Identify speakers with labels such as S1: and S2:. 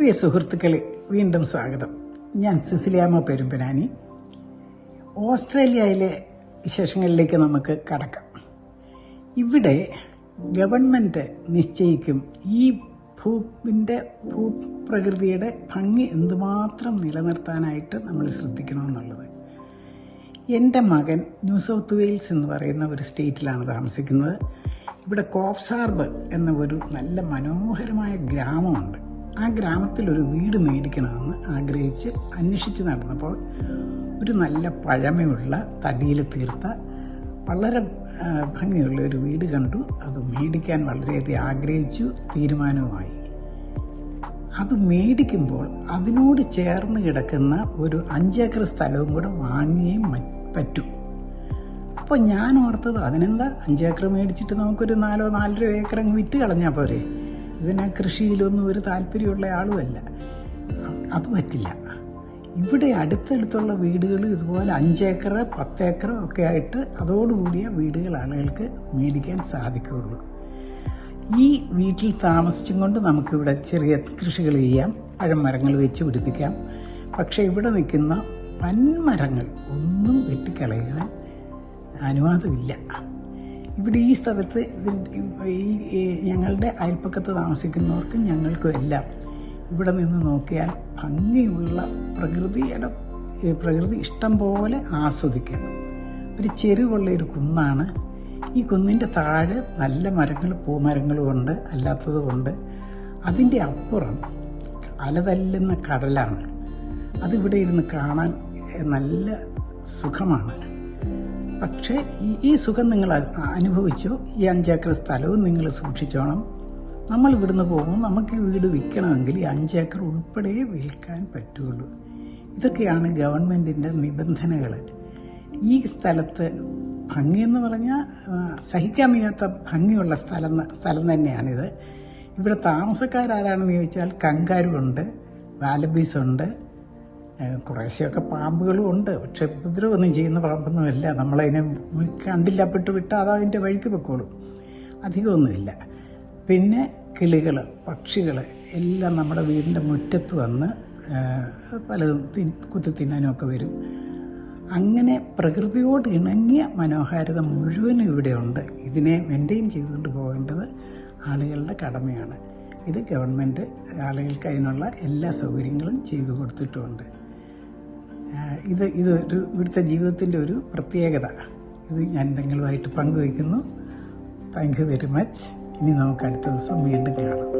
S1: പ്രിയ സുഹൃത്തുക്കളെ, വീണ്ടും സ്വാഗതം. ഞാൻ സിസിലിയാമ്മ പെരുമ്പനാനി. ഓസ്ട്രേലിയയിലെ വിശേഷങ്ങളിലേക്ക് നമുക്ക് കടക്കാം. ഇവിടെ ഗവൺമെൻറ് നിശ്ചയിക്കും ഈ ഭൂപ്രകൃതിയുടെ ഭംഗി എന്തുമാത്രം നിലനിർത്താനായിട്ട് നമ്മൾ ശ്രദ്ധിക്കണമെന്നുള്ളത്. എൻ്റെ മകൻ ന്യൂ സൗത്ത് വെയിൽസ് എന്ന് പറയുന്ന ഒരു സ്റ്റേറ്റിലാണ് താമസിക്കുന്നത്. ഇവിടെ കോഫ്സ് ഹാർബർ എന്ന ഒരു നല്ല മനോഹരമായ ഗ്രാമമുണ്ട്. ആ ഗ്രാമത്തിലൊരു വീട് മേടിക്കണമെന്ന് ആഗ്രഹിച്ച് അന്വേഷിച്ച് നടന്നപ്പോൾ ഒരു നല്ല പഴമയുള്ള തടിയിൽ തീർത്ത വളരെ ഭംഗിയുള്ള ഒരു വീട് കണ്ടു. അത് മേടിക്കാൻ വളരെയധികം ആഗ്രഹിച്ചു, തീരുമാനവുമായി. അത് മേടിക്കുമ്പോൾ അതിനോട് ചേർന്ന് കിടക്കുന്ന ഒരു 5 ഏക്കർ സ്ഥലവും കൂടെ വാങ്ങിയേ പറ്റൂ. അപ്പോൾ ഞാൻ ഓർത്തത്, അതിനെന്താ 5 ഏക്കർ മേടിച്ചിട്ട് നമുക്കൊരു 4-4.5 ഏക്കർ അങ്ങ് വിറ്റ് കളഞ്ഞാൽ പോരെ. ഇവന് കൃഷിയിലൊന്നും ഒരു താല്പര്യമുള്ള ആളുമല്ല. അത് പറ്റില്ല. ഇവിടെ അടുത്തടുത്തുള്ള വീടുകൾ ഇതുപോലെ 5 ഏക്കർ 10 ഏക്കർ ഒക്കെ ആയിട്ട് അതോടുകൂടിയ വീടുകൾ ആളുകൾക്ക് മേടിക്കാൻ സാധിക്കുകയുള്ളൂ. ഈ വീട്ടിൽ താമസിച്ചും കൊണ്ട് നമുക്കിവിടെ ചെറിയ കൃഷികൾ ചെയ്യാം, പഴമരങ്ങൾ വെച്ച് പിടിപ്പിക്കാം. പക്ഷേ ഇവിടെ നിൽക്കുന്ന വൻമരങ്ങൾ ഒന്നും വെട്ടിക്കളയാൻ അനുവാദമില്ല. ഇവിടെ ഈ സ്ഥലത്ത് ഞങ്ങളുടെ അയൽപ്പക്കത്ത് താമസിക്കുന്നവർക്കും ഞങ്ങൾക്കും എല്ലാം ഇവിടെ നിന്ന് നോക്കിയാൽ ഭംഗിയുള്ള പ്രകൃതി ഇഷ്ടം പോലെ ആസ്വദിക്കാം. ഒരു ചെരുവുള്ള ഒരു കുന്നാണ്. ഈ കുന്നിൻ്റെ താഴെ നല്ല മരങ്ങൾ, പൂമരങ്ങളും ഉണ്ട്, അല്ലാത്തതുകൊണ്ട്. അതിൻ്റെ അപ്പുറം അലതല്ലുന്ന കടലാണ്. അതിവിടെ ഇരുന്ന് കാണാൻ നല്ല സുഖമാണ്. പക്ഷേ ഈ സുഖം നിങ്ങൾ അനുഭവിച്ചോ. ഈ 5 ഏക്കർ സ്ഥലവും നിങ്ങൾ സൂക്ഷിച്ചോണം. നമ്മൾ ഇവിടുന്ന് പോകുമ്പോൾ നമുക്ക് ഈ വീട് വിൽക്കണമെങ്കിൽ ഈ 5 ഏക്കർ ഉൾപ്പെടെ വിൽക്കാൻ പറ്റുള്ളൂ. ഇതൊക്കെയാണ് ഗവൺമെൻറ്റിൻ്റെ നിബന്ധനകൾ. ഈ സ്ഥലത്ത് ഭംഗിയെന്ന് പറഞ്ഞാൽ സഹിക്കാൻ വയ്യാത്ത ഭംഗിയുള്ള സ്ഥലം തന്നെയാണിത്. ഇവിടെ താമസക്കാരാരാണെന്ന് ചോദിച്ചാൽ കങ്കാരുണ്ട്, വാലബീസുണ്ട്, കുറേശ്ശെയൊക്കെ പാമ്പുകളും ഉണ്ട്. പക്ഷെ ഉപദ്രവമൊന്നും ചെയ്യുന്ന പാമ്പൊന്നുമല്ല. നമ്മളതിനെ കണ്ടില്ലപ്പെട്ട് വിട്ടാൽ അത് അതിൻ്റെ വഴിക്ക് പൊക്കോളും. അധികമൊന്നുമില്ല. പിന്നെ കിളികൾ, പക്ഷികൾ എല്ലാം നമ്മുടെ വീടിൻ്റെ മുറ്റത്ത് വന്ന് പലതും കുത്തി തിന്നാനുമൊക്കെ വരും. അങ്ങനെ പ്രകൃതിയോട് ഇണങ്ങിയ മനോഹാരിത മുഴുവനും ഇവിടെയുണ്ട്. ഇതിനെ മെയിൻറ്റെയിൻ ചെയ്തുകൊണ്ട് പോകേണ്ടത് ആളുകളുടെ കടമയാണ്. ഇത് ഗവൺമെൻറ് ആളുകൾക്ക് അതിനുള്ള എല്ലാ സൗകര്യങ്ങളും ചെയ്തു കൊടുത്തിട്ടുമുണ്ട്. ഇവിടുത്തെ ജീവിതത്തിൻ്റെ ഒരു പ്രത്യേകത. ഇത് ഞാൻ നിങ്ങളുമായിട്ട് പങ്കുവയ്ക്കുന്നു. Thank you very much. ഇനി നമുക്ക് അടുത്ത ദിവസം വീണ്ടും കാണാം.